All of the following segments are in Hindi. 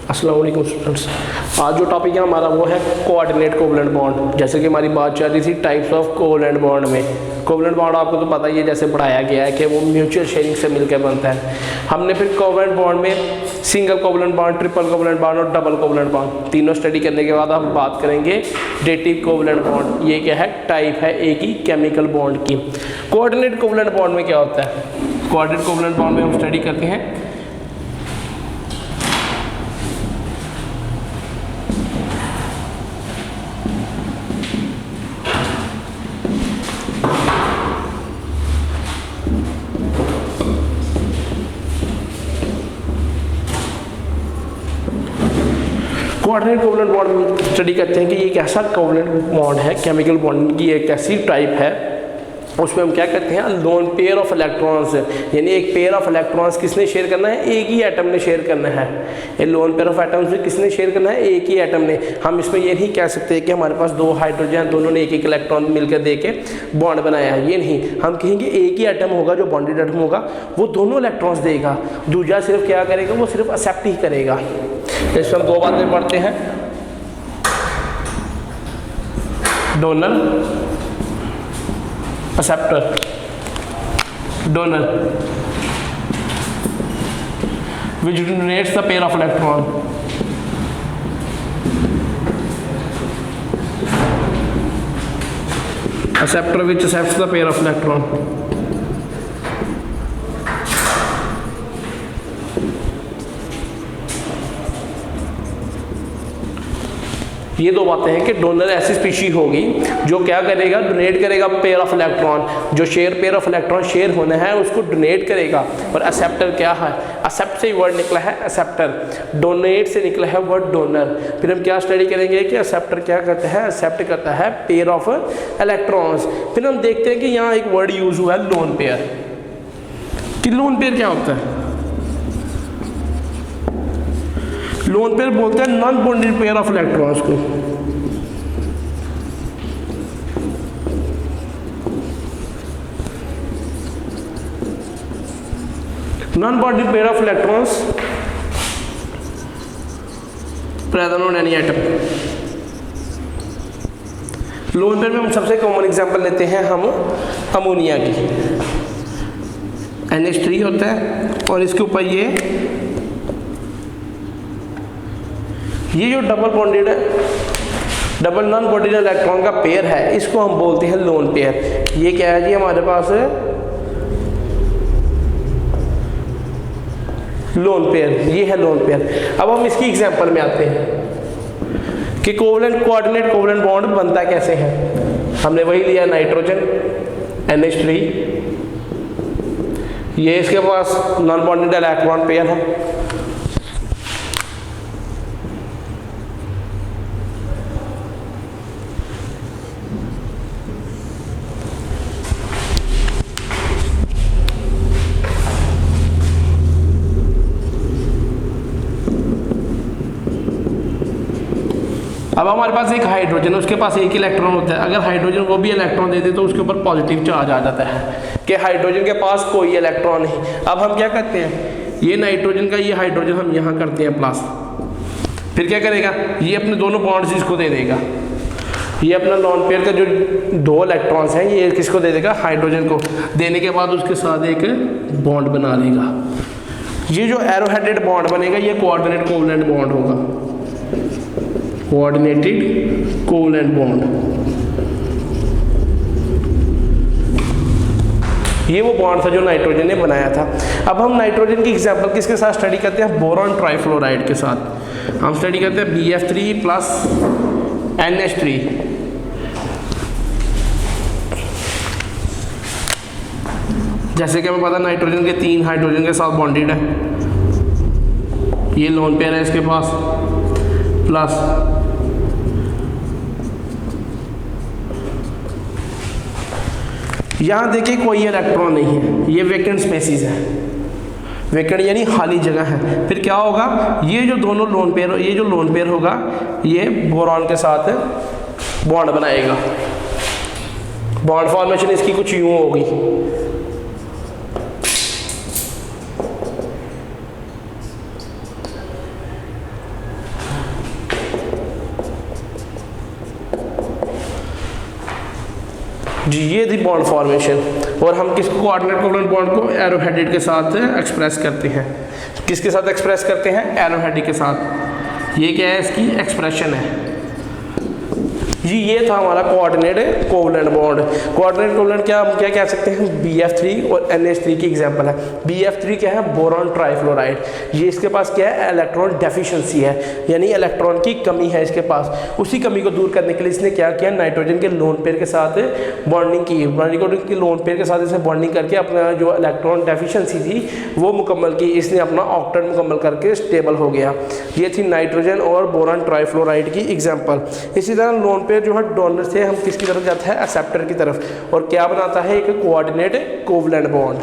अस्सलाम वालेकुम स्टूडेंट्स। आज जो टॉपिक है हमारा वो है कोऑर्डिनेट कोवलेंट बॉन्ड। जैसे कि हमारी बात चल रही थी टाइप्स ऑफ कोवलेंट बॉन्ड में। कोवलेंट बॉन्ड आपको तो पता ही है, जैसे पढ़ाया गया है कि वो म्यूचुअल शेयरिंग से मिलकर बनता है। हमने फिर कोवलेंट बॉन्ड में single covalent bond, triple covalent bond और डबल कोवलेंट बॉन्ड तीनों स्टडी करने के बाद हम बात करेंगे डेटिव कोवलेंट बॉन्ड। ये क्या है? टाइप है एक ही केमिकल बॉन्ड की। कोऑर्डिनेट कोवलेंट बॉन्ड में क्या होता है? कोऑर्डिनेट कोवलेंट बॉन्ड में हम स्टडी करते हैं कोऑर्डिनेट कोवलेंट बॉन्ड में स्टडी करते हैं कि ये एक ऐसा कोवलेंट बॉन्ड है, केमिकल बॉन्ड की एक ऐसी टाइप है, उसमें हम क्या करते हैं लोन पेयर ऑफ इलेक्ट्रॉन्स, यानी एक पेयर ऑफ इलेक्ट्रॉन्स किसने शेयर करना है? एक ही एटम ने शेयर करना है। ये लोन पेयर ऑफ एटम्स में किसने शेयर करना है? एक ही एटम ने। हम इसमें ये नहीं कह सकते कि हमारे पास दो हाइड्रोजन दोनों ने एक एक इलेक्ट्रॉन मिलकर दे के बॉन्ड बनाया है, ये नहीं। हम कहेंगे एक ही एटम होगा जो बॉन्डेड एटम होगा, वो दोनों इलेक्ट्रॉन्स देगा, दूसरा सिर्फ क्या करेगा? वो सिर्फ एक्सेप्ट ही करेगा। इसमें हम दो बातें पढ़ते हैं, donor acceptor. Donor which donates the pair of electron, acceptor which accepts the pair of electron। ये दो बातें हैं कि डोनर ऐसी स्पीशी होगी जो क्या करेगा? डोनेट करेगा पेयर ऑफ इलेक्ट्रॉन, जो पेयर ऑफ इलेक्ट्रॉन शेयर होना है उसको डोनेट करेगा। और एक्सेप्टर क्या है? एक्सेप्ट से वर्ड निकला है एक्सेप्टर, डोनेट से निकला है वर्ड डोनर। फिर हम क्या स्टडी करेंगे कि एक्सेप्टर क्या करता है? एक्सेप्ट करता है पेयर ऑफ इलेक्ट्रॉन्स। फिर हम देखते हैं कि यहाँ एक वर्ड यूज हुआ है लोन पेयर। कि लोन पेयर क्या होता है? लोन पेयर बोलते हैं non bonded pair of electrons को। Non bonded pair of electrons present on any atom. Lone pair में हम सबसे कॉमन एग्जांपल लेते हैं हम अमोनिया की। NH3 होता है और इसके ऊपर ये जो डबल बॉन्डेड है, डबल नॉन बॉन्डेड इलेक्ट्रॉन का पेयर है, इसको हम बोलते हैं लोन पेयर। ये क्या है जी? हमारे पास लोन पेयर, ये है लोन पेयर। अब हम इसकी एग्जांपल में आते हैं कि कोऑर्डिनेट कोवलेंट बॉन्ड बनता कैसे है। हमने वही लिया नाइट्रोजन NH3, ये इसके पास नॉन बॉन्डेड इलेक्ट्रॉन पेयर है। अब हमारे पास एक हाइड्रोजन है, उसके पास एक इलेक्ट्रॉन होता है। अगर हाइड्रोजन वो भी इलेक्ट्रॉन देते तो उसके ऊपर पॉजिटिव चार्ज आ जाता है कि हाइड्रोजन के पास कोई इलेक्ट्रॉन नहीं। अब हम क्या करते हैं? ये नाइट्रोजन का ये हाइड्रोजन हम यहाँ करते हैं प्लस, फिर क्या करेगा? ये अपने दोनों बॉन्ड्स इसको दे देगा। ये अपना लॉन पेयर का जो दो इलेक्ट्रॉन्स हैं ये किसको दे देगा? हाइड्रोजन को। देने के बाद उसके साथ एक बॉन्ड बना लेगा। ये जो एरो हेडेड बॉन्ड बनेगा ये कोऑर्डिनेट कोवलेंट बॉन्ड होगा। कोऑर्डिनेटेड कोवलेंट बॉन्ड, ये वो बॉन्ड था जो नाइट्रोजन ने बनाया था। अब हम नाइट्रोजन की एग्जांपल किसके साथ स्टडी करते हैं? बोरॉन ट्राइफ्लोराइड के साथ हम स्टडी करते हैं BF3 प्लस NH3। जैसे कि हमें पता नाइट्रोजन के 3 हाइड्रोजन के साथ बॉन्डेड है, ये लोन पेयर है इसके पास, प्लस यहाँ देखिए कोई इलेक्ट्रॉन नहीं है, ये वेकेंट स्पेसिस है। वेकेंट यानी खाली जगह है। फिर क्या होगा? ये जो दोनों लोन पेयर, ये जो लोन पेयर होगा ये बोरॉन के साथ बॉन्ड बनाएगा। बॉन्ड फॉर्मेशन इसकी कुछ यूं होगी, जी ये थी बॉन्ड फॉर्मेशन। और हम किसको कोऑर्डिनेट कोवलेंट बॉन्ड को एरो हेडेड के साथ एक्सप्रेस करते हैं। किसके साथ एक्सप्रेस करते हैं? एरो हेडेड के साथ। ये क्या है? इसकी एक्सप्रेशन है जी। ये था हमारा coordinate covalent bond. Coordinate covalent क्या हम क्या कह सकते हैं? BF3 और NH3 की एग्जांपल है। BF3 क्या है? Boron trifluoride. ये इसके पास क्या है? इलेक्ट्रॉन डेफिशिएंसी है, यानी इलेक्ट्रॉन की कमी है इसके पास। उसी कमी को दूर करने के लिए इसने क्या किया? नाइट्रोजन के लोन पेयर के साथ बॉन्डिंग की। नाइट्रोजन के लोन पेयर के साथ इसने बॉन्डिंग करके अपना जो इलेक्ट्रॉन डेफिशिएंसी थी वो मुकम्मल की। इसने अपना ऑक्टेट मुकम्मल करके स्टेबल हो गया। ये थी नाइट्रोजन और बोरॉन ट्राइफ्लोराइड की एग्जाम्पल। इसी तरह लोन जो है डोनर से हम किसकी तरफ जाता है? एक्सेप्टर की तरफ। और क्या बनाता है? एक कोऑर्डिनेट कोवलेंट बॉन्ड।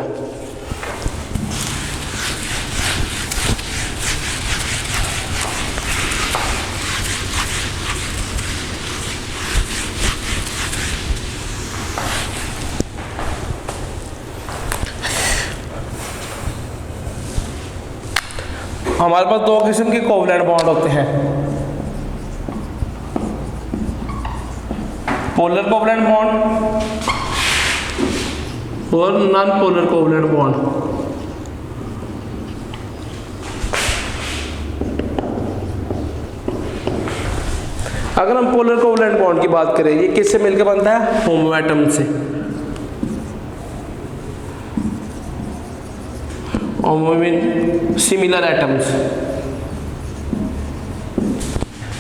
हमारे पास दो किस्म के कोवलेंट बॉन्ड होते हैं, पोलर कोवलेंट बॉन्ड और नॉन पोलर कोवलेंट बॉन्ड। अगर हम पोलर कोवलेंट बॉन्ड की बात करें, ये किससे मिलकर बनता है? होमो एटम से। Homo mean similar atoms.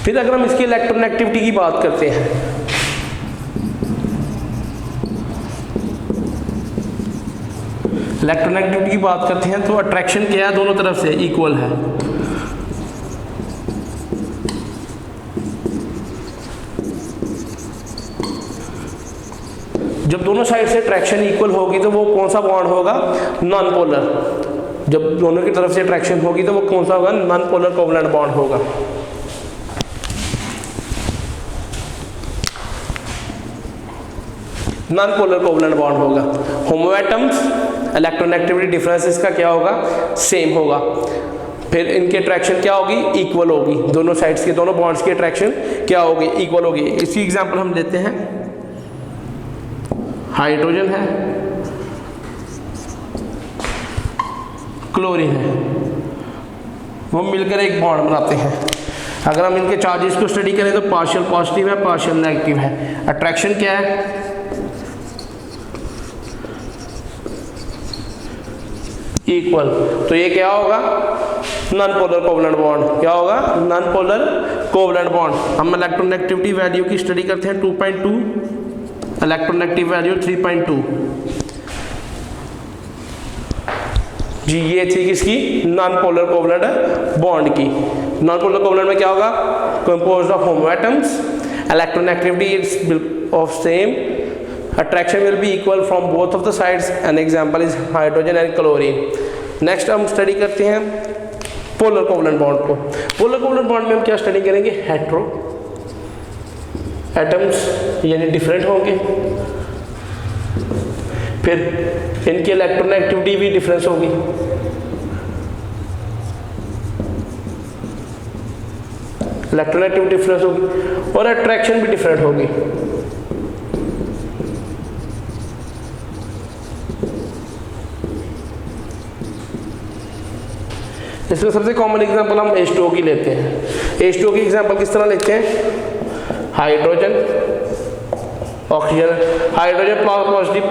फिर अगर हम इसकी इलेक्ट्रोनेगेटिविटी की बात करते हैं, इलेक्ट्रोनेगेटिविटी की बात करते हैं तो अट्रैक्शन क्या है? दोनों तरफ से इक्वल है। जब दोनों साइड से अट्रैक्शन इक्वल होगी तो वो कौन सा बॉन्ड होगा? Non polar. जब दोनों की तरफ से अट्रैक्शन होगी तो वो कौन सा होगा? नॉन पोलर कोवलेंट बॉन्ड होगा। नॉन पोलर कोवलेंट बॉन्ड होगा। होमो एटम्स इलेक्ट्रोनेगेटिविटी डिफरेंस इसका क्या होगा? सेम होगा। फिर इनकी अट्रैक्शन क्या होगी? इक्वल होगी। दोनों साइड्स के दोनों बॉन्ड्स की अट्रैक्शन क्या होगी? इक्वल होगी। इसकी एग्जांपल हम लेते हैं, हाइड्रोजन है, क्लोरीन है, वो मिलकर एक बॉन्ड बनाते हैं। अगर हम इनके चार्जेस को स्टडी करें तो पार्शियल पॉजिटिव है, पार्शियल नेगेटिव है। अट्रैक्शन क्या है? इक्वल। तो ये क्या होगा? Non polar covalent bond. क्या होगा? Non polar covalent bond. हम इलेक्ट्रोनेगेटिविटी वैल्यू की स्टडी करते हैं 2.2, इलेक्ट्रोनेगेटिव वैल्यू 3.2। जी ये थी किसकी? नॉन पोलर कोवलेंट बॉन्ड की। नॉन पोलर कोवलेंट में क्या होगा? Composed of homo atoms, electronegativity is of same, attraction will be equal from both of the sides. An example is hydrogen and chlorine. Next हम स्टडी करते हैं पोलर कोवलेंट बॉन्ड को। पोलर कोवलेंट बॉन्ड में हम क्या स्टडी करेंगे? हेट्रो एटम्स यानी डिफरेंट होंगे, फिर इनकी इलेक्ट्रोनेगेटिविटी भी डिफरेंस होगी, इलेक्ट्रोनेगेटिविटी डिफरेंस होगी और अट्रैक्शन भी डिफरेंट होगी। इसमें सबसे कॉमन एग्जांपल हम H2O की लेते हैं। H2O की एग्जांपल किस तरह लेते हैं? Hydrogen, oxygen, hydrogen positive,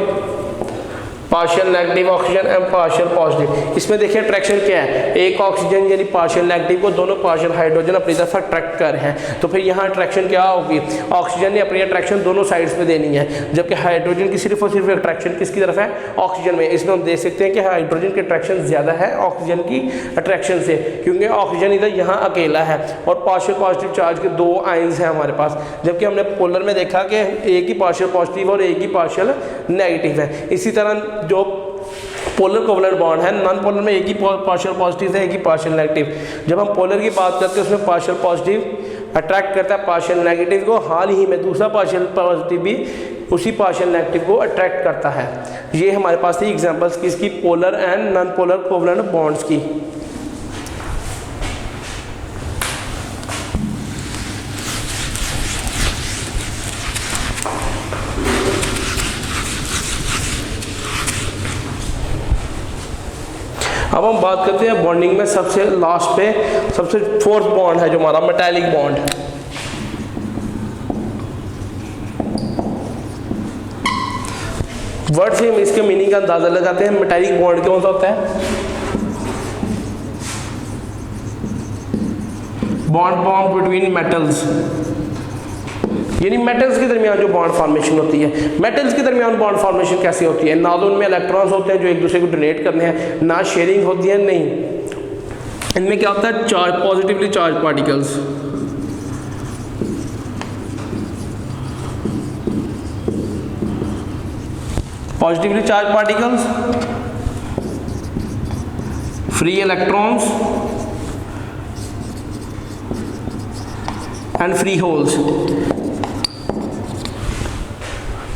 partial negative oxygen and partial positive. इसमें देखिए अट्रैक्शन क्या है? एक ऑक्सीजन यानी पार्शियल नेगेटिव को दोनों पार्शियल हाइड्रोजन अपनी तरफ अट्रैक्ट कर रहे हैं, तो फिर यहाँ अट्रैक्शन क्या होगी? ऑक्सीजन ने अपनी अट्रैक्शन दोनों साइड्स पे देनी है, जबकि हाइड्रोजन की सिर्फ और सिर्फ अट्रैक्शन किसकी तरफ है? ऑक्सीजन में। इसमें हम देख सकते हैं कि हाइड्रोजन की अट्रैक्शन ज़्यादा है ऑक्सीजन की अट्रैक्शन से, क्योंकि ऑक्सीजन इधर यहाँ अकेला है और पार्शियल पॉजिटिव चार्ज के दो आयंस हैं हमारे पास, जबकि हमने पोलर में देखा कि एक ही पार्शियल पॉजिटिव और एक ही पार्शियल नेगेटिव है। इसी तरह जो पोलर कोवलेंट बॉन्ड है, नॉन पोलर में एक ही पार्शियल पॉजिटिव है, एक ही पार्शियल नेगेटिव। जब हम पोलर की बात करते हैं उसमें पार्शियल पॉजिटिव अट्रैक्ट करता है पार्शियल नेगेटिव को, हाल ही में दूसरा पार्शियल पॉजिटिव भी उसी पार्शियल नेगेटिव को अट्रैक्ट करता है। ये हमारे पास थी एग्जांपल्स किसकी? Polar and non polar covalent bonds की। अब हम बात करते हैं बॉन्डिंग में सबसे लास्ट पे सबसे फोर्थ बॉन्ड है जो हमारा मेटालिक बॉन्ड। वर्ड से हम इसके मीनिंग का अंदाजा लगाते हैं। मेटालिक बॉन्ड कौन सा होता है? बॉन्ड फॉर्म बिटवीन मेटल्स, यानी मेटल्स के दरमियान जो बॉन्ड फॉर्मेशन होती है। मेटल्स के दरमियान बॉन्ड फॉर्मेशन कैसे होती है? ना तो उनमें इलेक्ट्रॉन्स होते हैं जो एक दूसरे को डोनेट करने हैं, ना शेयरिंग होती है, नहीं। इनमें क्या होता है? Charge, positively charge particles. Positively charge particles, free electrons and free holes.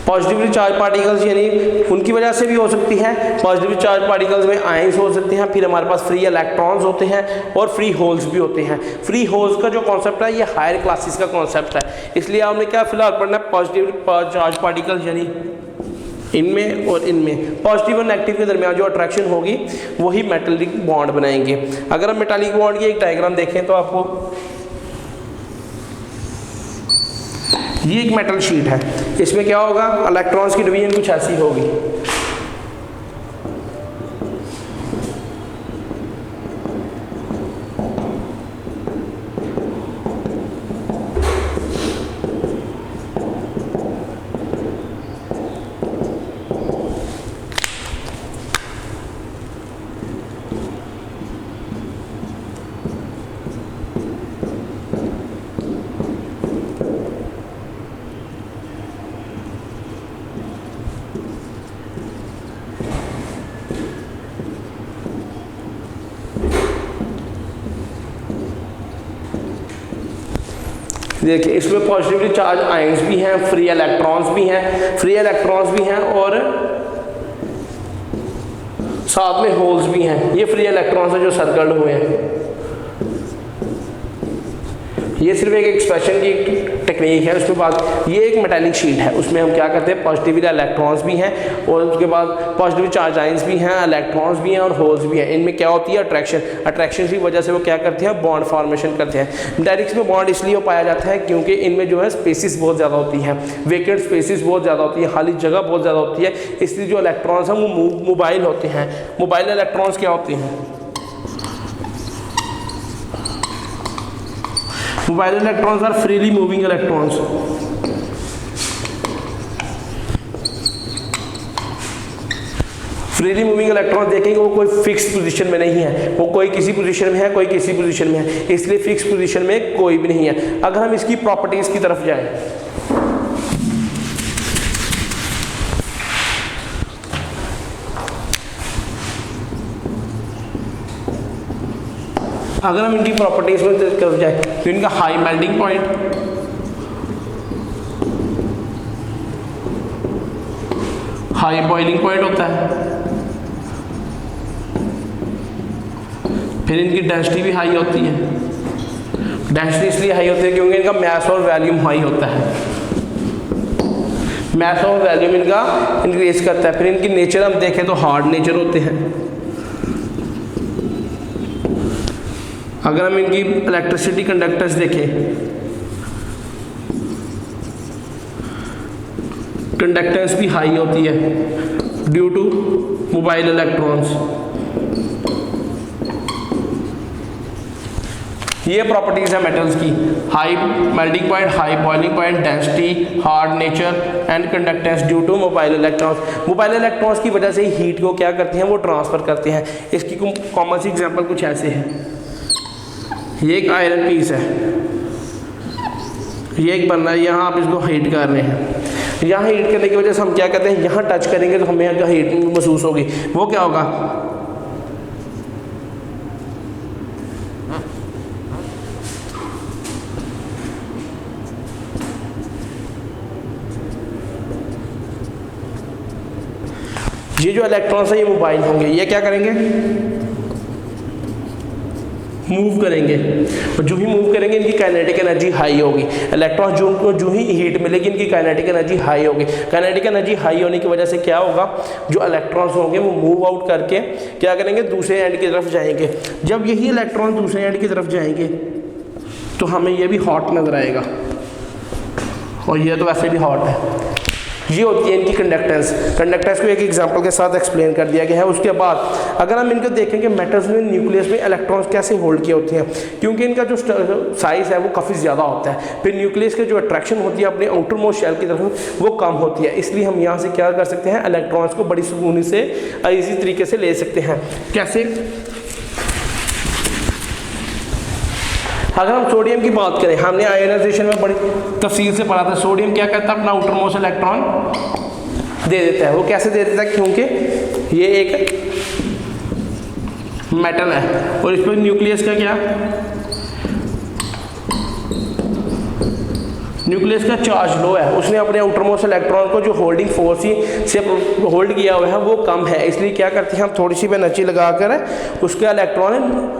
Positively charge particles यानी उनकी वजह से भी हो सकती है। पॉजिटिवली चार्ज पार्टिकल्स में आयंस हो सकते हैं, फिर हमारे पास फ्री इलेक्ट्रॉन्स होते हैं और फ्री होल्स भी होते हैं। फ्री होल्स का जो कॉन्सेप्ट है ये हायर क्लासेस का कॉन्सेप्ट है, इसलिए आपने क्या फिलहाल पढ़ना है? पॉजिटिव चार्ज पार्टिकल्स यानी इनमें और इनमें पॉजिटिव और नेगेटिव के दरमियान जो अट्रैक्शन होगी वही मेटालिक बॉन्ड बनाएंगे। अगर हम मेटालिक बॉन्ड की एक डायग्राम देखें तो आपको ये एक मेटल शीट है, इसमें क्या होगा? इलेक्ट्रॉन्स की डिवीजन कुछ ऐसी होगी। देखिए इसमें पॉजिटिवली चार्ज आयंस भी हैं, फ्री इलेक्ट्रॉन्स भी हैं, फ्री इलेक्ट्रॉन्स भी हैं और साथ में होल्स भी हैं। ये फ्री इलेक्ट्रॉन्स हैं जो सर्कल्ड हुए हैं। ये सिर्फ एक एक्सप्रेशन की टेक्निक है। उसके बाद ये एक मेटालिक शीट है, उसमें हम क्या करते हैं? पॉजिटिवली इलेक्ट्रॉन्स भी हैं और उसके बाद पॉजिटिव चार्ज आयंस भी हैं, इलेक्ट्रॉन्स भी हैं और होल्स भी हैं। इनमें क्या होती है? अट्रैक्शन। अट्रैक्शन की वजह से वो क्या करते हैं? बॉन्ड फॉर्मेशन करते हैं। डायरेक्ट में बॉन्ड इसलिए पाया जाता है क्योंकि इनमें जो है स्पेसिस बहुत ज़्यादा होती हैं, वेकेंट स्पेसिस बहुत ज़्यादा होती है, खाली जगह बहुत ज़्यादा होती है, इसलिए जो इलेक्ट्रॉन्स हैं वो मोबाइल होते हैं। मोबाइल इलेक्ट्रॉन्स क्या होते हैं? Mobile electrons are freely moving electrons. Freely moving electron देखेंगे वो कोई फिक्स पोजीशन में नहीं है, वो कोई किसी पोजीशन में है, कोई किसी पोजीशन में है, इसलिए फिक्स पोजीशन में कोई भी नहीं है। अगर हम इसकी प्रॉपर्टीज की तरफ जाएं, अगर हम इनकी प्रॉपर्टीज में तरफ जाए तो इनका high melting point, high boiling point होता है, फिर इनकी डेंसिटी भी हाई होती है। डेंसिटी इसलिए हाई होती है क्योंकि इनका मैस और वॉल्यूम हाई होता है। मैस और वॉल्यूम इनका इंक्रीज करता है। फिर इनकी नेचर हम देखें तो हार्ड नेचर होते हैं। अगर हम इनकी इलेक्ट्रिसिटी कंडक्टेंस देखें, कंडक्टेंस भी हाई होती है ड्यू टू मोबाइल इलेक्ट्रॉन्स। ये प्रॉपर्टीज है मेटल्स की, high melting point, high boiling point, density, hard nature and conductance due to mobile electrons. Mobile electrons की वजह से हीट को क्या करते हैं? वो ट्रांसफर करते हैं। इसकी कॉमन सी एग्जांपल कुछ ऐसे है। ये एक आयरन पीस है, ये एक बन रहा है, यहाँ आप इसको हीट कर रहे हैं। यहाँ हीट करने की वजह से हम क्या करते हैं? यहाँ टच करेंगे तो हमें यहाँ हीट महसूस होगी। वो क्या होगा? ये जो इलेक्ट्रॉन्स है ये मोबाइल होंगे, ये क्या करेंगे? मूव करेंगे, और जो ही मूव करेंगे इनकी काइनेटिक एनर्जी हाई होगी। इलेक्ट्रॉन जो ही हीट मिलेगी इनकी काइनेटिक एनर्जी हाई होगी। काइनेटिक एनर्जी हाई होने की वजह से क्या होगा, जो इलेक्ट्रॉन्स होंगे वो मूव आउट करके क्या करेंगे, दूसरे एंड की तरफ जाएंगे। जब यही इलेक्ट्रॉन दूसरे एंड की तरफ जाएंगे तो हमें ये भी हॉट नजर आएगा, और ये तो वैसे भी हॉट है। ये होती है इनकी कंडक्टेंस। कंडक्टेंस को एक एग्जांपल के साथ एक्सप्लेन कर दिया गया है। उसके बाद अगर हम इनको देखेंगे मेटल्स में न्यूक्लियस में इलेक्ट्रॉन्स कैसे होल्ड किए होते हैं, क्योंकि इनका जो साइज़ है वो काफ़ी ज़्यादा होता है, फिर न्यूक्लियस के जो अट्रैक्शन होती है अपने आउटर मोस्ट शेल की तरफ वो कम होती है। इसलिए हम यहाँ से क्या कर सकते हैं, इलेक्ट्रॉन्स को बड़ी सुकूनी से ईजी तरीके से ले सकते हैं। कैसे, अगर हम सोडियम की बात करें, हमने आयोनाइजेशन में बड़ी तफसील से पढ़ा था। सोडियम क्या करता है, अपना आउटर मोस्ट इलेक्ट्रॉन दे देता है। वो कैसे दे देता है, क्योंकि ये एक मेटल है और इस पर न्यूक्लियस का क्या, न्यूक्लियस का चार्ज लो है, उसने अपने आउटर मोस्ट इलेक्ट्रॉन को जो होल्डिंग फोर्स ही से होल्ड किया हुआ है वो कम है। इसलिए क्या करते हैं, हम थोड़ी सी एनर्जी लगाकर उसका इलेक्ट्रॉन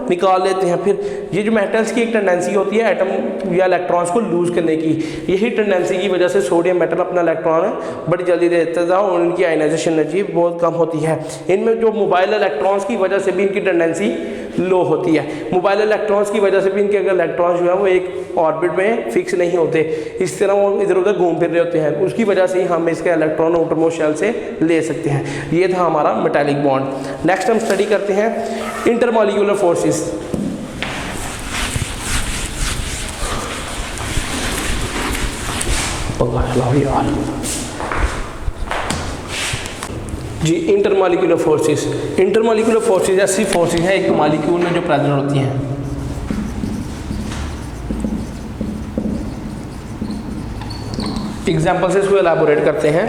निकाल लेते हैं। फिर ये जो मेटल्स की एक टेंडेंसी होती है एटम या इलेक्ट्रॉन्स को लूज करने की, यही टेंडेंसी की वजह से सोडियम मेटल अपना इलेक्ट्रॉन बड़ी जल्दी दे देता था और उनकी आयनाइजेशन एनर्जी बहुत कम होती है। इनमें जो मोबाइल इलेक्ट्रॉन्स की वजह से भी इनकी टेंडेंसी लो होती है। मोबाइल इलेक्ट्रॉन्स की वजह से भी इनके अगर इलेक्ट्रॉन्स जो है वो एक ऑर्बिट में फिक्स नहीं होते, इस तरह वो इधर उधर घूम फिर रहे होते हैं, उसकी वजह से ही हम इसका इलेक्ट्रॉन आउटर मोस्ट शेल से ले सकते हैं। ये था हमारा मेटालिक बॉन्ड। नेक्स्ट हम स्टडी करते हैं इंटरमॉलिक्यूलर फोर्सेस। जी, इंटरमॉलिक्यूलर फोर्सेस। इंटरमॉलिक्यूलर फोर्सेस ऐसी फोर्सेस हैं एक मॉलिक्यूल में जो प्रेजेंट होती हैं। एग्जाम्पल से इसको एलाबोरेट करते हैं।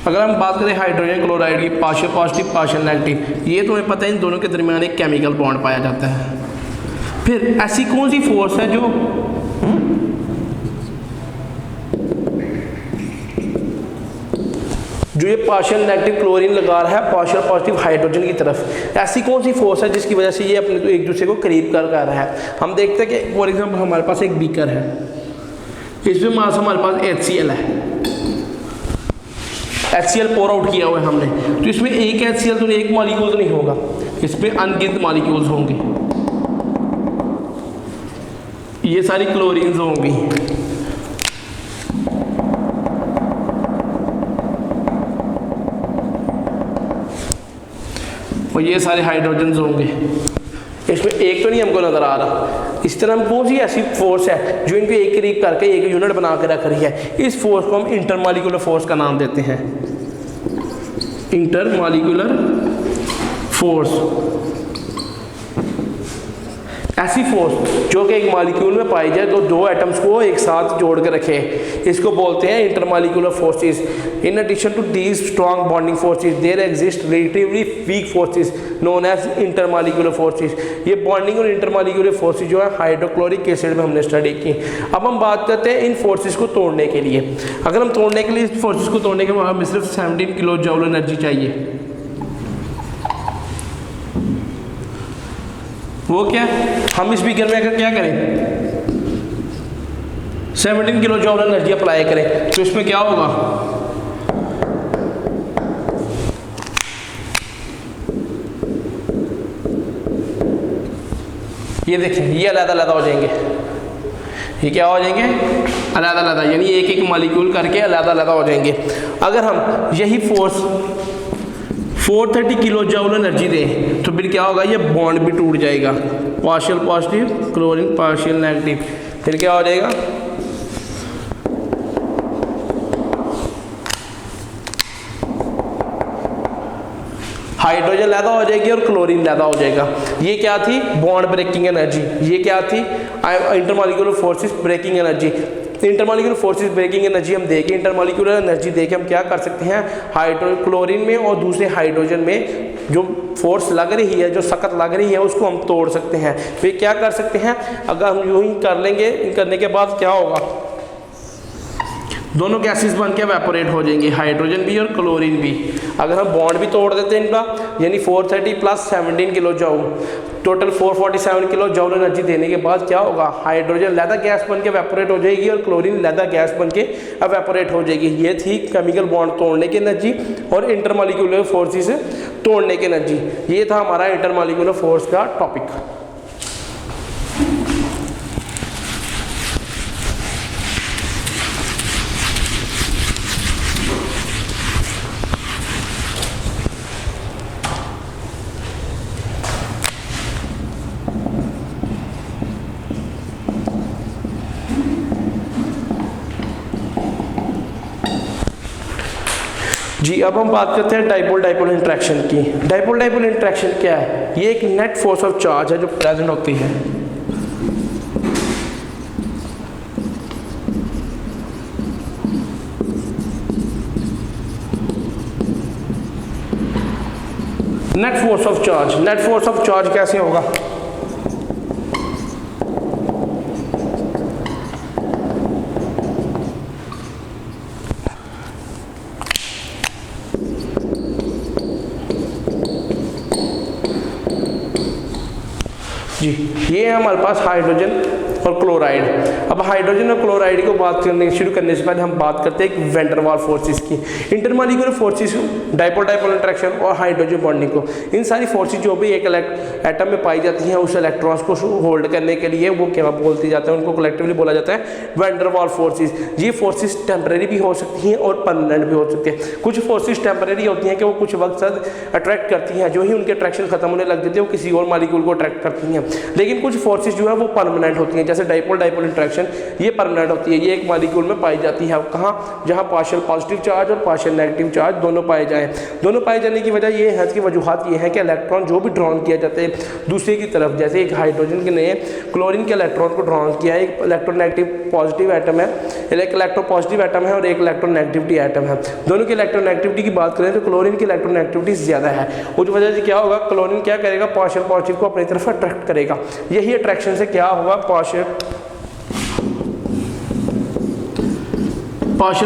अगर हम बात करें हाइड्रोजन क्लोराइड की, पार्शियल पॉजिटिव पार्शियल नेगेटिव, ये तो हमें पता है इन दोनों के दरमियान एक केमिकल बॉन्ड पाया जाता है। फिर ऐसी कौन सी फोर्स है जो ये पार्शियल नेगेटिव क्लोरीन लगा रहा है पार्शियल पॉजिटिव हाइड्रोजन की तरफ, ऐसी कौन सी फोर्स है जिसकी वजह से ये अपने एक दूसरे को करीब कर रहा है। हम देखते हैं कि फॉर एग्जांपल हमारे पास एक बीकर है, इसमें हमारे पास HCl है, HCl पोर आउट किया हुआ है हमने, तो इसमें एक HCl तो एक मॉलिक्यूल तो नहीं होगा, इसमें अनगिनत मॉलिक्यूल्स होंगे, ये सारी क्लोरीन्स होंगी, और ये सारे हाइड्रोजन्स होंगे। इसमें एक तो नहीं हमको नज़र आ रहा। इस तरह हम कौन सी ऐसी फोर्स है जो इनको एक करीब करके एक यूनिट बना के रख रही है, इस फोर्स को हम इंटरमॉलिक्यूलर फोर्स का नाम देते हैं। इंटरमॉलिक्यूलर फोर्स ऐसी फोर्स जो कि एक मॉलिक्यूल में पाई जाए तो दो एटम्स को एक साथ जोड़ के रखे, इसको बोलते हैं intermolecular forces. In addition to these strong bonding forces there exist relatively weak forces known as intermolecular forces. ये बॉन्डिंग और इंटरमॉलिक्यूलर फोर्सेस जो है हाइड्रोक्लोरिक एसिड में हमने स्टडी की। अब हम बात करते हैं इन फोर्सेस को तोड़ने के लिए। अगर हम तोड़ने के लिए इस फोर्सेस को तोड़ने के लिए हमें सिर्फ 17 किलो जूल एनर्जी चाहिए। वो क्या, हम इस बीकर में अगर क्या करें 17 किलो जूल एनर्जी अप्लाई करें तो इसमें क्या होगा, ये देखें ये अलग-अलग हो जाएंगे, ये क्या हो जाएंगे अलग-अलग, यानी एक एक मॉलिक्यूल करके अलग-अलग हो जाएंगे। अगर हम यही फोर्स 430 किलो जूल एनर्जी दें तो फिर क्या होगा, ये बॉन्ड भी टूट जाएगा, partial positive chlorine partial negative, फिर क्या हो जाएगा हाइड्रोजन लैदा हो जाएगी और क्लोरीन लैदा हो जाएगा। ये क्या थी, बॉन्ड ब्रेकिंग एनर्जी। ये क्या थी, intermolecular forces breaking energy. Intermolecular forces breaking energy हम देखें, इंटरमॉलिक्यूलर एनर्जी देके हम क्या कर सकते हैं, क्लोरीन में और दूसरे हाइड्रोजन में जो फोर्स लग रही है, जो सख्त लग रही है, उसको हम तोड़ सकते हैं। फिर क्या कर सकते हैं, अगर हम यूं ही कर लेंगे, करने के बाद क्या होगा, दोनों गैसेस बन के एवेपोरेट हो जाएंगे, हाइड्रोजन भी और क्लोरीन भी। अगर हम बॉन्ड भी तोड़ देते हैं इनका, यानी 430 plus 17 kilo joule, total 447 kilo joule energy देने के बाद क्या होगा, हाइड्रोजन लैदा गैस बन के एवेपोरेट हो जाएगी और क्लोरीन लैदा गैस बन के एवेपोरेट हो जाएगी। ये थी केमिकल बॉन्ड तोड़ने की एनर्जी और इंटरमॉलिक्यूलर फोर्सेस से तोड़ने की एनर्जी। ये था हमारा इंटरमॉलिक्यूलर फोर्स का टॉपिक। जी अब हम बात करते हैं डाइपोल डाइपोल इंटरेक्शन की। डाइपोल डाइपोल इंटरेक्शन क्या है, ये एक नेट फोर्स ऑफ चार्ज है जो प्रेजेंट होती है। Net force of charge, net force of charge कैसे होगा, जी ये है हमारे पास हाइड्रोजन और क्लोराइड। अब हाइड्रोजन और क्लोराइड को बात करने शुरू करने से पहले हम बात करते हैं एक वैन डर वाल्स फोर्सेस की। Intermolecular forces, dipole dipole interaction और हाइड्रोजन बॉन्डिंग को, इन सारी फोर्सेस जो भी एक एटम में पाई जाती हैं उस इलेक्ट्रॉन्स को होल्ड करने के लिए वो क्या बोलती जाते हैं, उनको कलेक्टिवली बोला जाता है वैन डर वाल्स फोर्सेस। ये फोर्सेस टेम्परेरी भी हो सकती हैं और परमानेंट भी हो सकती हैं। कुछ फोर्सेस टेम्परेरी होती हैं कि वो कुछ वक्त तक अट्रैक्ट करती हैं, जो ही उनके अट्रैक्शन खत्म होने लग जाती है वो किसी और मॉलिक्यूल को अट्रैक्ट करती हैं। लेकिन कुछ फोर्सेस जो है वो परमानेंट होती हैं, जैसे डाइपोल डाइपोल इंटरेक्शन ये परमानेंट होती है। ये एक मॉलिक्यूल में पाई जाती है, कहाँ, जहाँ पार्शियल पॉजिटिव चार्ज और पार्शियल नेगेटिव चार्ज दोनों पाए जाएं। दोनों पाए जाने की वजह ये है कि वजूहत ये है कि इलेक्ट्रॉन जो भी ड्रॉन किया जाता है दूसरे की तरफ, जैसे एक हाइड्रोजन के ने क्लोरीन के इलेक्ट्रॉन को ड्रॉन किया है, एक इलेक्ट्रोनेगेटिव पॉजिटिव एटम है, एक इलेक्ट्रोपॉजिटिव एटम है और एक इलेक्ट्रोनेगेटिविटी एटम है। दोनों की इलेक्ट्रोनेगेटिविटी की बात करें तो क्लोरीन की इलेक्ट्रोनेगेटिविटी ज़्यादा है। उस वजह से क्या होगा, क्लोरीन क्या करेगा, पार्शियल पॉजिटिव को अपनी तरफ अट्रैक्ट करेगा। यही अट्रैक्शन से क्या होगा, पार्शियल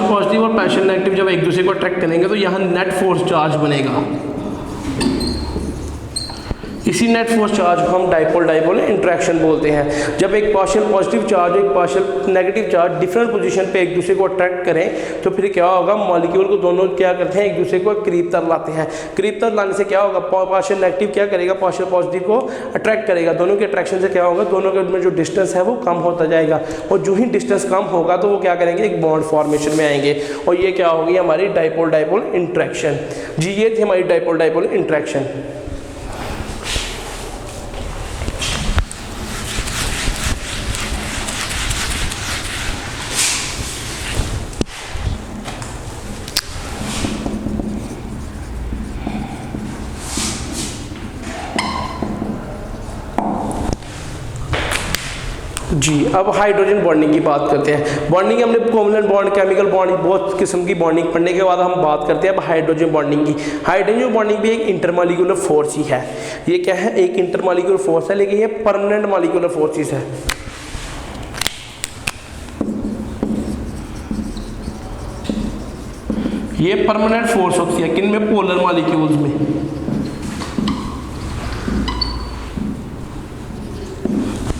पॉजिटिव और पार्शियल नेगेटिव जब एक दूसरे को अट्रैक्ट करेंगे तो यहाँ नेट फोर्स चार्ज बनेगा। इसी नेट फोर्स चार्ज को हम डाइपोल डाइपोल इंटरेक्शन बोलते हैं। जब एक पार्शियल पॉजिटिव चार्ज एक partial negative charge different position पे एक दूसरे को अट्रैक्ट करें तो फिर क्या होगा, मॉलिक्यूल को दोनों क्या करते हैं, एक दूसरे को करीब तर लाते हैं। करीब तर लाने से क्या होगा, पार्शियल नेगेटिव क्या करेगा, पार्शियल पॉजिटिव को अट्रैक्ट करेगा। दोनों के अट्रैक्शन से क्या होगा, दोनों के में जो डिस्टेंस है वो कम होता जाएगा और जो ही डिस्टेंस कम होगा तो वो क्या करेंगे, एक बॉन्ड फॉर्मेशन में आएंगे और ये क्या होगी, हमारी डाइपोल डाइपोल इंटरेक्शन। जी ये थी हमारी डाइपोल डाइपोल इंटरेक्शन। जी अब हाइड्रोजन बॉन्डिंग की बात करते हैं। बॉन्डिंग हमने कोवलेंट बॉन्ड, केमिकल बॉन्ड, बहुत किस्म की बॉन्डिंग पढ़ने के बाद हम बात करते हैं अब हाइड्रोजन बॉन्डिंग की। हाइड्रोजन बॉन्डिंग भी एक इंटरमॉलिक्यूलर फोर्स ही है। ये क्या है, एक इंटरमॉलिक्यूलर फोर्स है, लेकिन ये परमानेंट मॉलिक्यूलर फोर्सेस है। ये परमानेंट फोर्स होती है किन में, पोलर मॉलिक्यूल्स में।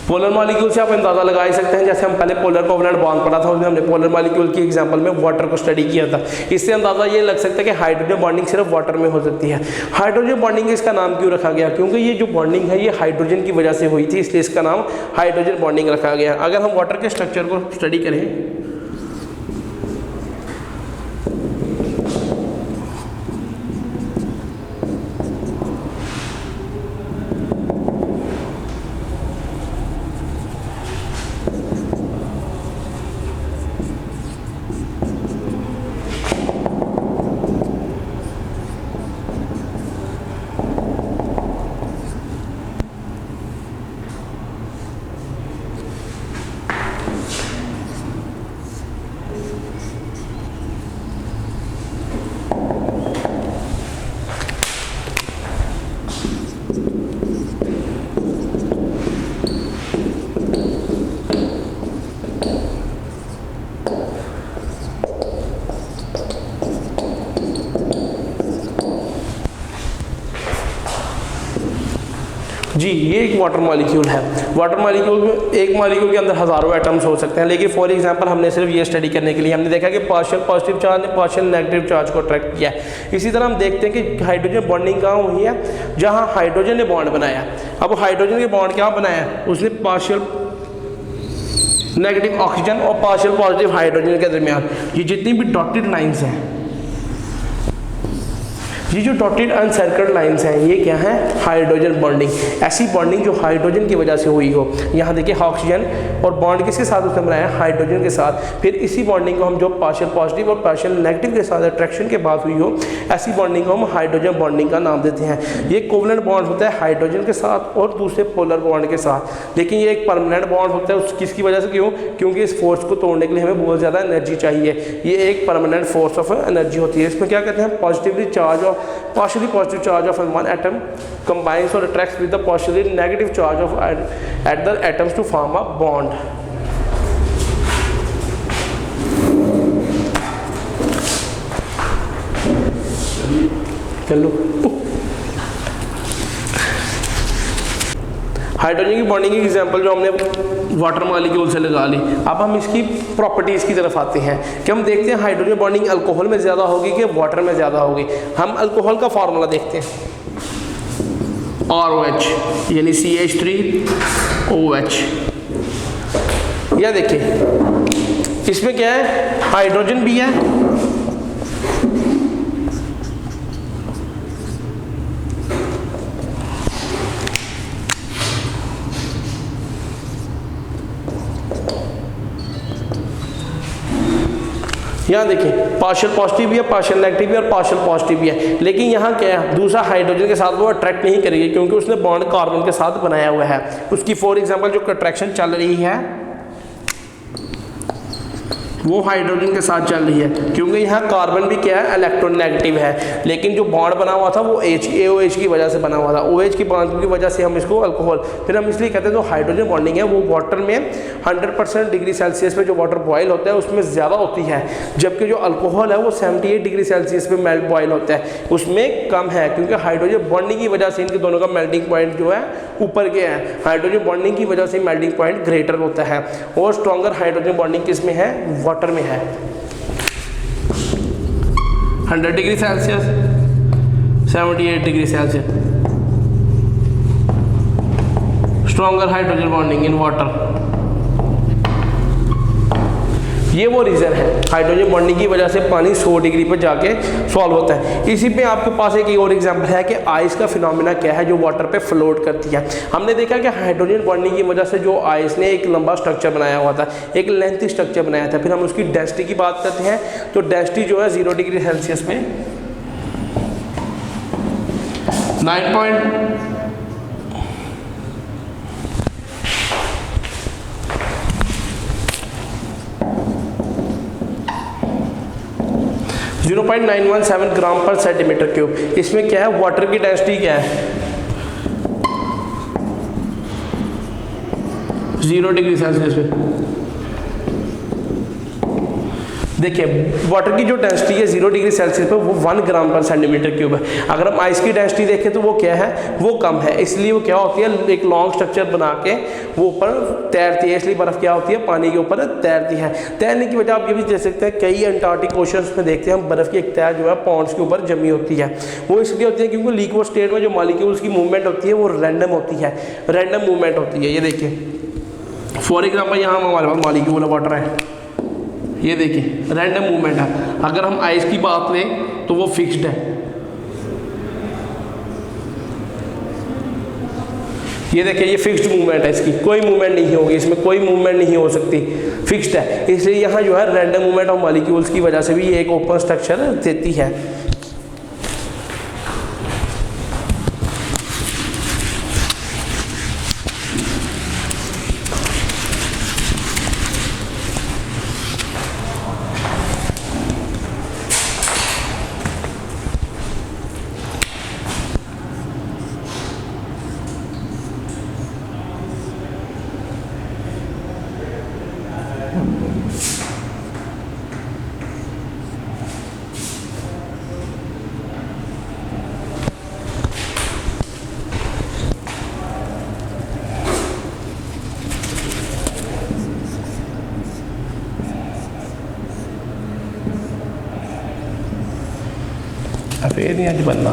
पोलर मॉलिक्यूल से आप अंदाजा लगा ही सकते हैं, जैसे हम पहले पोलर कोवलेंट बॉन्ड पढ़ा था उसमें हमने पोलर मॉलिक्यूल की एग्जांपल में वाटर को स्टडी किया था। इससे अंदाजा ये लग सकता है कि हाइड्रोजन बॉन्डिंग सिर्फ वाटर में हो सकती है। हाइड्रोजन बॉन्डिंग इसका नाम क्यों रखा गया, क्योंकि ये जो बॉन्डिंग है ये हाइड्रोजन की वजह से हुई थी, इसलिए इसका नाम हाइड्रोजन बॉन्डिंग रखा गया। अगर हम वाटर के स्ट्रक्चर को स्टडी करें जी, ये एक वाटर मॉलिक्यूल है। वाटर मॉलिक्यूल में एक मॉलिक्यूल के अंदर हज़ारों एटम्स हो सकते हैं, लेकिन फॉर एग्जांपल हमने सिर्फ ये स्टडी करने के लिए हमने देखा कि पार्शियल पॉजिटिव चार्ज ने पार्शियल नेगेटिव चार्ज को अट्रैक्ट किया है। इसी तरह हम देखते हैं कि हाइड्रोजन बॉन्डिंग कहाँ हुई है, जहाँ हाइड्रोजन ने बॉन्ड बनाया। अब हाइड्रोजन के बॉन्ड क्या बनाया, उसने पार्शियल नेगेटिव ऑक्सीजन और पार्शियल पॉजिटिव हाइड्रोजन के दरमियान ये जितनी भी डॉटेड लाइंस हैं, ये जो डॉटेड अनसर्कल्ड लाइंस हैं, ये क्या है, हाइड्रोजन बॉन्डिंग। ऐसी बॉन्डिंग जो हाइड्रोजन की वजह से हुई हो। यहाँ देखिए ऑक्सीजन और बॉन्ड किसके साथ उसने बनाया, हाइड्रोजन के साथ। फिर इसी बॉन्डिंग को हम जो पार्शियल पॉजिटिव और पार्शियल नेगेटिव के साथ अट्रैक्शन के बाद हुई हो, ऐसी बॉन्डिंग को हम हाइड्रोजन बॉन्डिंग का नाम देते हैं। ये कोवलेंट बॉन्ड होता है हाइड्रोजन के साथ और दूसरे पोलर बॉन्ड के साथ, लेकिन ये एक परमानेंट बॉन्ड होता है। किसकी वजह से, क्यों, क्योंकि इस फोर्स को तोड़ने के लिए हमें बहुत ज़्यादा एनर्जी चाहिए। ये एक परमानेंट फोर्स ऑफ एनर्जी होती है। इसमें क्या कहते हैं, पॉजिटिवली चार्ज और partially positive charge of one atom combines or attracts with the partially negative charge of at the atoms to form a bond. चलो, हाइड्रोजन की बॉन्डिंग की एग्जांपल जो हमने वाटर मॉलिक्यूल से लगा ली। अब हम इसकी प्रॉपर्टीज़ की तरफ आते हैं कि हम देखते हैं हाइड्रोजन बॉन्डिंग अल्कोहल में ज़्यादा होगी कि वाटर में ज़्यादा होगी। हम अल्कोहल का फार्मूला देखते हैं, ROH यानी CH3OH। यह देखिए, इसमें क्या है, हाइड्रोजन भी है यहाँ देखिए, पार्शियल पॉजिटिव भी है, पार्शियल नेगेटिव भी है और पार्शियल पॉजिटिव भी है। लेकिन यहाँ क्या है, दूसरा हाइड्रोजन के साथ वो अट्रैक्ट नहीं करेगी क्योंकि उसने बॉन्ड कार्बन के साथ बनाया हुआ है। उसकी फॉर एग्जांपल जो अट्रैक्शन चल रही है वो हाइड्रोजन के साथ चल रही है, क्योंकि यहाँ कार्बन भी क्या है, इलेक्ट्रोनेगेटिव है। लेकिन जो बॉन्ड बना हुआ था वो AOH की वजह से बना हुआ था। OH की बॉन्ड की वजह से हम इसको अल्कोहल, फिर हम इसलिए कहते हैं जो हाइड्रोजन बॉन्डिंग है वो वाटर में 100% डिग्री सेल्सियस पे जो वाटर बॉयल होता है उसमें ज़्यादा होती है, जबकि जो अल्कोहल है वो 78 डिग्री सेल्सियस पे मेल्ट बॉयल होता है, उसमें कम है। क्योंकि हाइड्रोजन बॉन्डिंग की वजह से इनके दोनों का मेल्टिंग पॉइंट जो है ऊपर के है। हाइड्रोजन बॉन्डिंग की वजह से मेल्टिंग पॉइंट ग्रेटर होता है। और स्ट्रॉन्गर हाइड्रोजन बॉन्डिंग किस में है, वाटर में है। 100 degree Celsius, 78 degree Celsius, stronger hydrogen bonding in water. ये वो रीज़न है, हाइड्रोजन बॉन्डिंग की वजह से पानी 100 डिग्री पर जाके सॉल्व होता है। इसी पे आपके पास एक और एग्जांपल है कि आइस का फिनोमेना क्या है जो वाटर पे फ्लोट करती है। हमने देखा कि हाइड्रोजन बॉन्डिंग की वजह से जो आइस ने एक लंबा स्ट्रक्चर बनाया हुआ था, एक लेंथी स्ट्रक्चर बनाया था। फिर हम उसकी डेंसिटी की बात करते हैं, तो डेंसिटी जो है 0 डिग्री सेल्सियस में 0.917 ग्राम पर सेंटीमीटर क्यूब। इसमें क्या है, वाटर की डेंसिटी क्या है, 0 डिग्री सेल्सियस में। देखिए, वाटर की जो डेंसिटी है 0 डिग्री सेल्सियस पर वो 1 ग्राम पर सेंटीमीटर क्यूब है। अगर हम आइस की डेंसिटी देखें तो वो क्या है, वो कम है। इसलिए वो क्या होती है, एक लॉन्ग स्ट्रक्चर बना के वो ऊपर तैरती है। इसलिए बर्फ़ क्या होती है, पानी के ऊपर तैरती है। तैरने की वजह आप ये भी देख सकते हैं, कई अंटार्कटिक ओशंस में देखते हैं हम बर्फ़ की एक तह जो है पॉन्ड्स के ऊपर जमी होती है। वो इसलिए होती है क्योंकि लिक्विड स्टेट में जो मॉलिक्यूल्स की मूवमेंट होती है वो रैंडम होती है, रैंडम मूवमेंट होती है। ये देखिए, फॉर एग्जाम्पल यहाँ हमारे पास मॉलिक्यूल वाटर है, ये देखिए रैंडम मूवमेंट है। अगर हम आइस की बात लें तो वो फिक्स्ड है। ये देखिए, ये फिक्स्ड मूवमेंट है, इसकी कोई मूवमेंट नहीं होगी, इसमें कोई मूवमेंट नहीं हो सकती, फिक्स्ड है। इसलिए यहाँ जो है रैंडम मूवमेंट ऑफ मॉलिक्यूल्स की वजह से भी ये एक ओपन स्ट्रक्चर देती है। फिर नहीं आज बनना।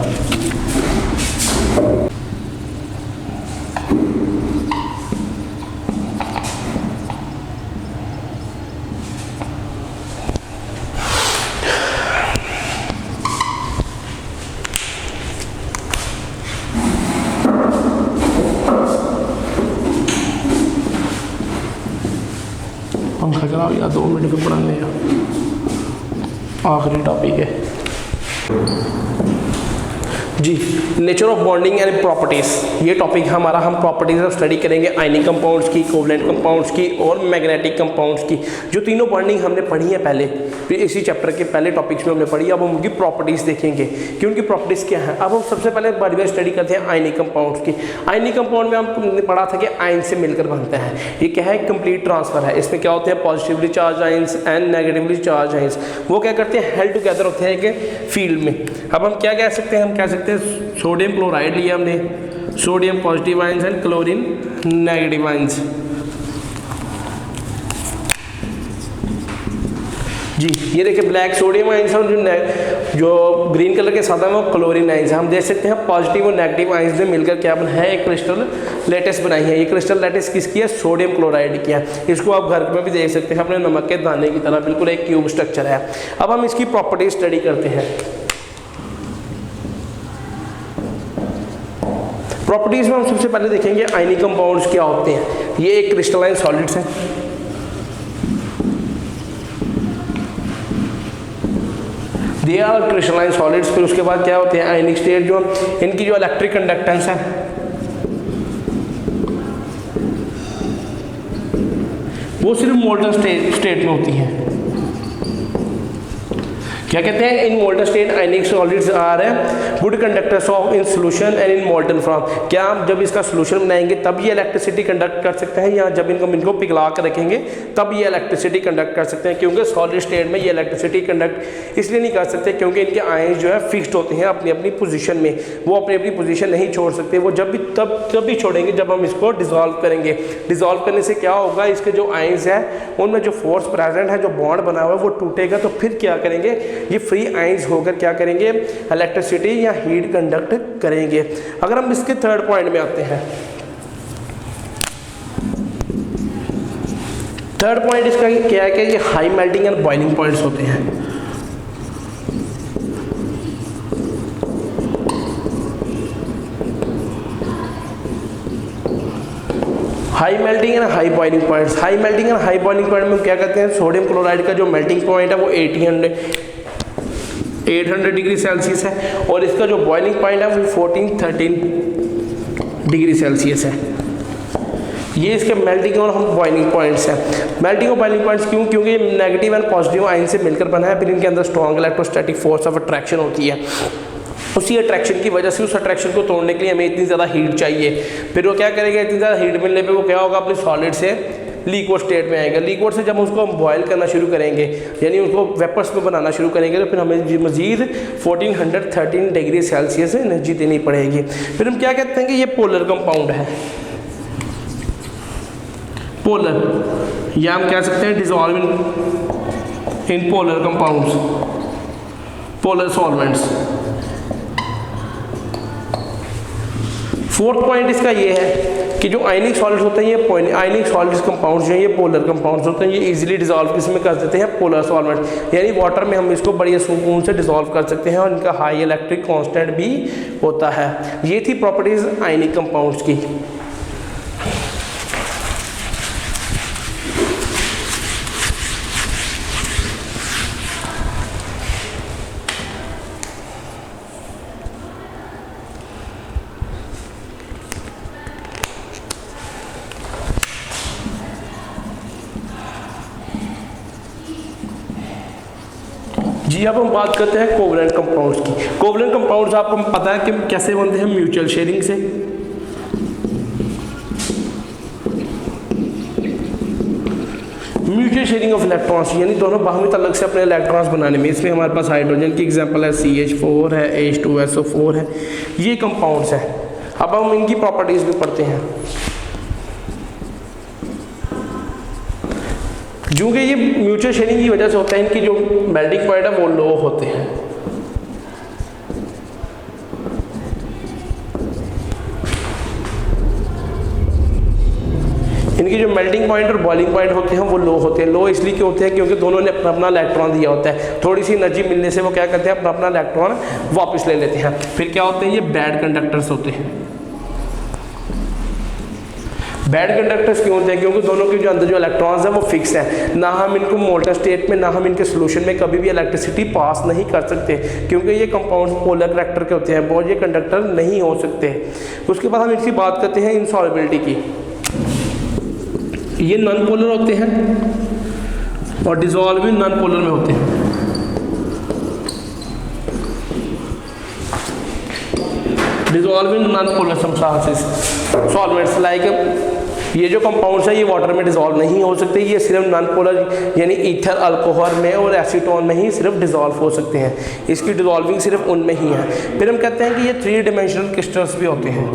पंखा चलाओ या 2 मिनट में पढ़ाने या आखिरी टॉपिक है जी, nature of bonding and properties. ये टॉपिक हमारा, हम प्रॉपर्टीज़ ऑफ स्टडी करेंगे आयनिक कंपाउंड्स की, कोवलेंट कंपाउंड्स की और मैग्नेटिक कंपाउंड्स की। जो तीनों बॉन्डिंग हमने पढ़ी है पहले, फिर इसी चैप्टर के पहले टॉपिक्स में हमने पढ़ी। अब हम उनकी प्रॉपर्टीज़ देखेंगे कि उनकी प्रॉपर्टीज़ क्या है। अब हम सबसे पहले बारी बारी स्टडी करते हैं आयनिक कंपाउंड्स की। आयनिक कंपाउंड में हमने पढ़ा था कि आयन से मिलकर बनता है। ये क्या है, कंप्लीट ट्रांसफर है। इसमें क्या होते हैं, positively charge ions and negatively charge ions. वो क्या करते हैं, हेल्ड टुगेदर होते हैं एक फील्ड में। अब हम क्या कह सकते हैं, हम कह सकते हैं सोडियम क्लोराइड लिया हमने, sodium positive ions and chlorine negative ions. जी ये देखिए ब्लैक सोडियम आयंस है, जो ग्रीन कलर के साथ है वो क्लोरीन आयंस है। हम देख सकते हैं पॉजिटिव और नेगेटिव आयंस ने मिलकर क्या बना है, एक क्रिस्टल लैटिस बनाई है। ये क्रिस्टल लैटिस किसकी है, सोडियम क्लोराइड की है। इसको आप घर में भी देख सकते हैं अपने नमक के दाने की तरह, बिल्कुल एक क्यूब स्ट्रक्चर है। अब हम इसकी प्रॉपर्टी स्टडी करते हैं। प्रॉपर्टीज में हम सबसे पहले देखेंगे आयनिक कंपाउंड्स क्या होते हैं। ये एक क्रिस्टलाइन सॉलिड्स हैं, दे आर क्रिस्टलाइन सॉलिड्स। फिर उसके बाद क्या होते हैं आयनिक स्टेट, जो इनकी जो इलेक्ट्रिक कंडक्टेंस है वो सिर्फ मोल्टन स्टेट में होती है। क्या कहते हैं, in molten state ionic solids are good conductors of in solution and in molten form. क्या हम जब इसका सोल्यूशन बनाएंगे तब ये इलेक्ट्रिसिटी कंडक्ट कर सकते हैं, या जब इनको पिघला कर रखेंगे तब ये इलेक्ट्रिसिटी कंडक्ट कर सकते हैं। क्योंकि सॉलिड स्टेट में ये इलेक्ट्रिसिटी कंडक्ट इसलिए नहीं कर सकते क्योंकि इनके आयंस जो है फिक्स्ड होते हैं अपनी अपनी पोजीशन में। वो अपनी अपनी पोजीशन नहीं छोड़ सकते। वो जब भी तब भी छोड़ेंगे जब हम इसको डिसॉल्व करेंगे। डिसॉल्व करने से क्या होगा, इसके जो आयंस है उनमें जो फोर्स प्रेजेंट है, जो बॉन्ड बना हुआ है वो टूटेगा। तो फिर क्या करेंगे, ये फ्री आयंस होकर क्या करेंगे, इलेक्ट्रिसिटी या हीट कंडक्ट करेंगे। अगर हम इसके थर्ड पॉइंट में आते हैं, थर्ड पॉइंट इसका क्या है कि ये high melting and boiling points होते हैं। High melting and high boiling points. High melting and high boiling point में क्या कहते हैं, सोडियम क्लोराइड का जो मेल्टिंग पॉइंट है वो 800 डिग्री सेल्सियस है, और इसका जो बॉइलिंग पॉइंट है वो 14-13 डिग्री सेल्सियस है। ये इसके मेल्टिंग और हम बॉइलिंग पॉइंट्स हैं। मेल्टिंग और बॉइलिंग पॉइंट्स क्यों, क्योंकि ये नेगेटिव एंड पॉजिटिव आयन से मिलकर बना है। फिर इनके अंदर strong electrostatic force of attraction होती है। उसी अट्रैक्शन की वजह से उस अट्रैक्शन को तोड़ने के लिए हमें इतनी ज़्यादा हीट चाहिए। फिर वो क्या करेगा, इतनी ज़्यादा हीट मिलने पे वो क्या होगा, अपने सॉलिड से लिक्विड स्टेट में आएगा। लिक्विड से जब उसको हम बॉयल करना शुरू करेंगे, यानी उसको वेपर्स में बनाना शुरू करेंगे, तो फिर हमें मजीद 1413 डिग्री सेल्सियस एनर्जी देनी पड़ेगी। फिर हम क्या कहते हैं कि ये पोलर कंपाउंड है। पोलर, या हम कह सकते हैं dissolve in polar compounds, polar solvents. Fourth point इसका ये है कि जो आयनिक सॉलिड्स होते हैं, ये आयनिक सॉलिड्स कंपाउंड्स हैं, ये पोलर कंपाउंड्स होते हैं। ये इजीली डिसॉल्व किसमें कर देते हैं, पोलर सॉल्वेंट, यानी वाटर में हम इसको बड़ी सुकून से डिसॉल्व कर सकते हैं, और इनका हाई इलेक्ट्रिक कांस्टेंट भी होता है। ये थी प्रॉपर्टीज आयनिक कंपाउंड्स की। जी अब हम बात करते हैं कोवलेंट कंपाउंड्स की। कोवलेंट कंपाउंड्स आपको पता है कि कैसे बनते हैं, म्यूचुअल शेयरिंग से। म्यूचुअल शेयरिंग ऑफ इलेक्ट्रॉन्स, यानी दोनों बाहमी तल्लक से अपने इलेक्ट्रॉन्स बनाने में। इसमें हमारे पास हाइड्रोजन की एग्जांपल है, CH4 है, H2SO4 है, ये कंपाउंड्स हैं। अब हम इनकी प्रॉपर्टीज भी पढ़ते हैं। क्योंकि ये म्यूचुअल शेयरिंग की वजह से होता है, इनकी जो मेल्टिंग पॉइंट है वो लो होते हैं। इनकी जो मेल्टिंग पॉइंट और बॉइलिंग पॉइंट होते हैं वो लो होते हैं। लो इसलिए क्यों होते हैं, क्योंकि दोनों ने अपना अपना इलेक्ट्रॉन दिया होता है। थोड़ी सी एनर्जी मिलने से वो क्या करते हैं, अपना अपना इलेक्ट्रॉन वापस ले लेते हैं। फिर क्या होते हैं, ये बैड कंडक्टर्स होते हैं। बैड कंडक्टर्स क्यों होते हैं, क्योंकि दोनों के जो अंदर जो इलेक्ट्रॉन्स हैं वो फिक्स हैं। ना हम इनको मोल्टन स्टेट में, ना हम इनके सोल्यूशन में कभी भी इलेक्ट्रिसिटी पास नहीं कर सकते, क्योंकि ये कंपाउंड पोलर करैक्टर के होते हैं, बहुत ये कंडक्टर नहीं हो सकते। उसके बाद हम इसकी बात करते हैं इनसॉल्युबिलिटी की। ये नॉन पोलर होते हैं और डिसॉल्व भी नॉन पोलर में होते हैं। Dissolve in non polar substances solvents like, ये जो कंपाउंड्स है ये वाटर में डिसॉल्व नहीं हो सकते, ये सिर्फ नॉन पोलर यानी ईथर, अल्कोहल में और एसीटोन में ही सिर्फ डिसॉल्व हो सकते हैं। इसकी डिसॉल्विंग सिर्फ उनमें ही है। फिर हम कहते हैं कि ये 3 डायमेंशनल क्रिस्टल्स भी होते हैं।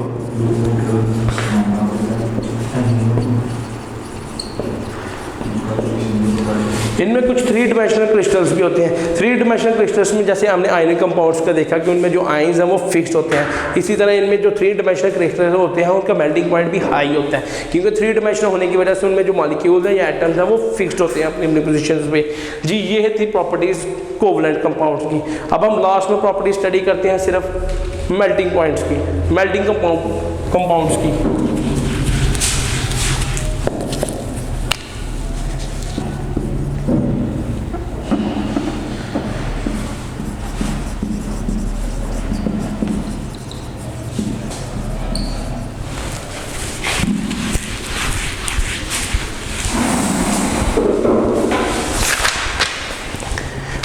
इनमें कुछ 3 डायमेंशनल क्रिस्टल्स भी होते हैं। 3 डायमेंशनल क्रिस्टल्स में जैसे हमने आयनिक कंपाउंड्स का देखा कि उनमें जो आयंस हैं वो फिक्स्ड होते हैं, इसी तरह इनमें जो 3 डायमेंशनल क्रिस्टल्स होते हैं उनका मेल्टिंग पॉइंट भी हाई होता है, क्योंकि 3 डायमेंशनल होने की वजह से उनमें जो मॉलिक्यूल्स हैं या एटम्स हैं वो फिक्स्ड होते हैं अपनी अपनी पोजीशंस पे। जी ये थी प्रॉपर्टीज कोवलेंट कंपाउंड्स की। अब हम लास्ट में प्रॉपर्टी स्टडी करते हैं सिर्फ मेल्टिंग पॉइंट्स की, मेल्टिंग कंपाउंड्स की।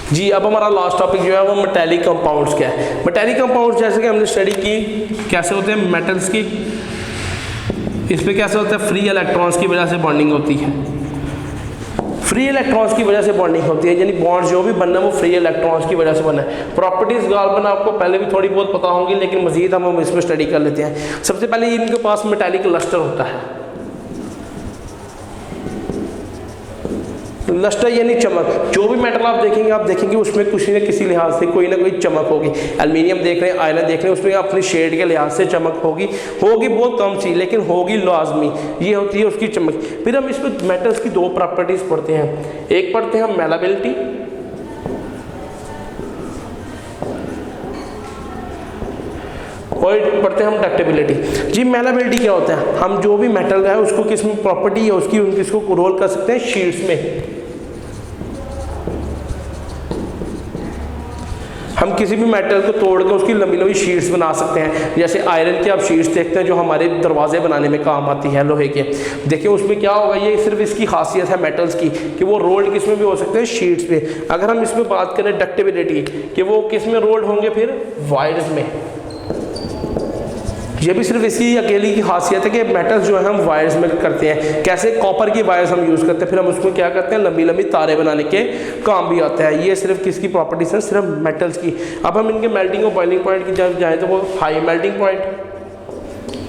जी अब हमारा लास्ट टॉपिक जो है वो मेटालिक कंपाउंड्स क्या है। मेटालिक कंपाउंड्स जैसे कि हमने स्टडी की कैसे होते हैं मेटल्स की, इस पे कैसे होता है, फ्री इलेक्ट्रॉन्स की वजह से बॉन्डिंग होती है। फ्री इलेक्ट्रॉन्स की वजह से बॉन्डिंग होती है, यानी बॉन्ड जो भी बनना है वो फ्री इलेक्ट्रॉन्स की वजह से बनना है। प्रॉपर्टीज गाल्बन आपको पहले भी थोड़ी बहुत पता होंगी, लेकिन मजीद हम इसमें स्टडी कर लेते हैं। सबसे पहले इनके पास मेटालिक लस्टर होता है। लस्टर यानी चमक। जो भी मेटल आप देखेंगे उसमें किसी न किसी लिहाज से कोई ना कोई चमक होगी। एल्युमिनियम देख रहे हैं, आयरन देख रहे हैं, उसमें अपनी शेड के लिहाज से चमक होगी बहुत कम सी, लेकिन होगी लाजमी। ये होती है उसकी चमक। फिर हम इसमें मेटल्स की 2 प्रॉपर्टीज पढ़ते हैं। एक पढ़ते हैं हम मेलाबिलिटी, और पढ़ते हैं हम डक्टिबिलिटी। जी मेलाबिलिटी क्या होता है, हम जो भी मेटल है उसको किस में प्रॉपर्टी है उसकी, किसको रोल कर सकते हैं शीट्स में। हम किसी भी मेटल को तोड़ कर उसकी लंबी लंबी शीट्स बना सकते हैं। जैसे आयरन की आप शीट्स देखते हैं जो हमारे दरवाजे बनाने में काम आती है लोहे के। देखिए उसमें क्या होगा, ये सिर्फ इसकी खासियत है मेटल्स की कि वो रोल्ड किस में भी हो सकते हैं, शीट्स पे। अगर हम इसमें बात करें डक्टिबिलिटी कि वो किस में रोल्ड होंगे, फिर वायर्स में। ये भी सिर्फ इसकी अकेली की खासियत है कि मेटल्स जो है हम वायर्स में करते हैं। कैसे, कॉपर की वायर्स हम यूज़ करते हैं, फिर हम उसमें क्या करते हैं, लंबी लंबी तारे बनाने के काम भी आता है। ये सिर्फ किसकी प्रॉपर्टीज है, सिर्फ मेटल्स की। अब हम इनके मेल्टिंग और बॉइलिंग पॉइंट की जब जाएँ तो वो हाई मेल्टिंग पॉइंट,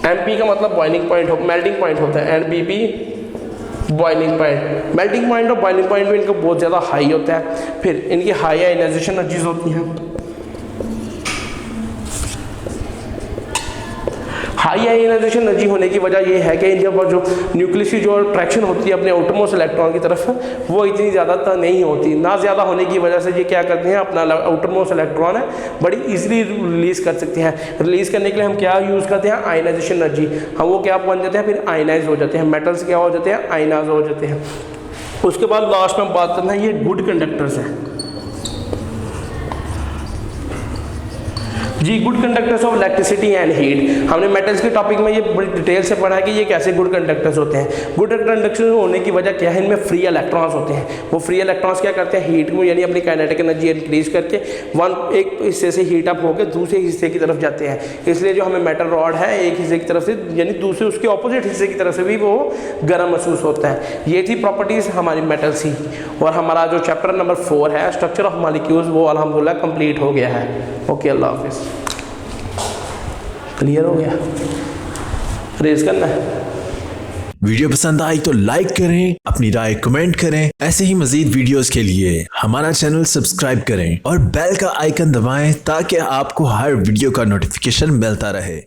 MP का मतलब बॉइलिंग पॉइंट मेल्टिंग पॉइंट होता है, and BP boiling point. Melting point और बॉइलिंग पॉइंट भी इनका बहुत ज़्यादा हाई होता है। फिर इनकी हाई आयनाइजेशन एनर्जीज होती हैं। हाई आयनाइजेशन एनर्जी होने की वजह ये है कि इनके पास जो न्यूक्लियस की जो अट्रैक्शन होती है अपने आउटरमोस्ट इलेक्ट्रॉन की तरफ वो इतनी ज़्यादा नहीं होती। ना ज़्यादा होने की वजह से ये क्या करते हैं, अपना आउटरमोस्ट इलेक्ट्रॉन है बड़ी इजीली रिलीज़ कर सकते हैं। रिलीज़ करने के लिए हम क्या यूज़ करते हैं, आयनाइजेशन एनर्जी। हम वो क्या बन जाते हैं, फिर आयनाइज हो जाते हैं। मेटल्स क्या हो जाते हैं, आयनाइज हो जाते हैं। उसके बाद लास्ट में बात करना है, ये गुड कंडक्टर्स हैं। जी good conductors of electricity and heat. हमने मेटल्स के टॉपिक में ये बड़ी डिटेल से पढ़ा है कि ये कैसे गुड कंडक्टर्स होते हैं। गुड कंडक्टर्स होने की वजह क्या है, इनमें फ्री इलेक्ट्रॉन्स होते हैं। वो फ्री इलेक्ट्रॉन्स क्या करते हैं, हीट को यानी अपनी काइनेटिक एनर्जी इंक्रीज करके एक हिस्से से हीट अप होकर दूसरे हिस्से की तरफ जाते हैं। इसलिए जो हमें मेटल रॉड है एक हिस्से की तरफ से यानी दूसरे उसके ऑपोजिट हिस्से की तरफ से भी वो गर्म महसूस होता है। ये थी प्रॉपर्टीज़ हमारी मेटल्स की। और हमारा जो चैप्टर नंबर 4 है स्ट्रक्चर ऑफ मॉलिक्यूल्स वो अल्हम्दुलिल्लाह कंप्लीट हो गया है। ओके, अल्लाह हाफिज़। क्लियर हो गया, रेज करना है। वीडियो पसंद आई तो लाइक करें, अपनी राय कमेंट करें। ऐसे ही मजीद वीडियोस के लिए हमारा चैनल सब्सक्राइब करें और बेल का आइकन दबाएं ताकि आपको हर वीडियो का नोटिफिकेशन मिलता रहे।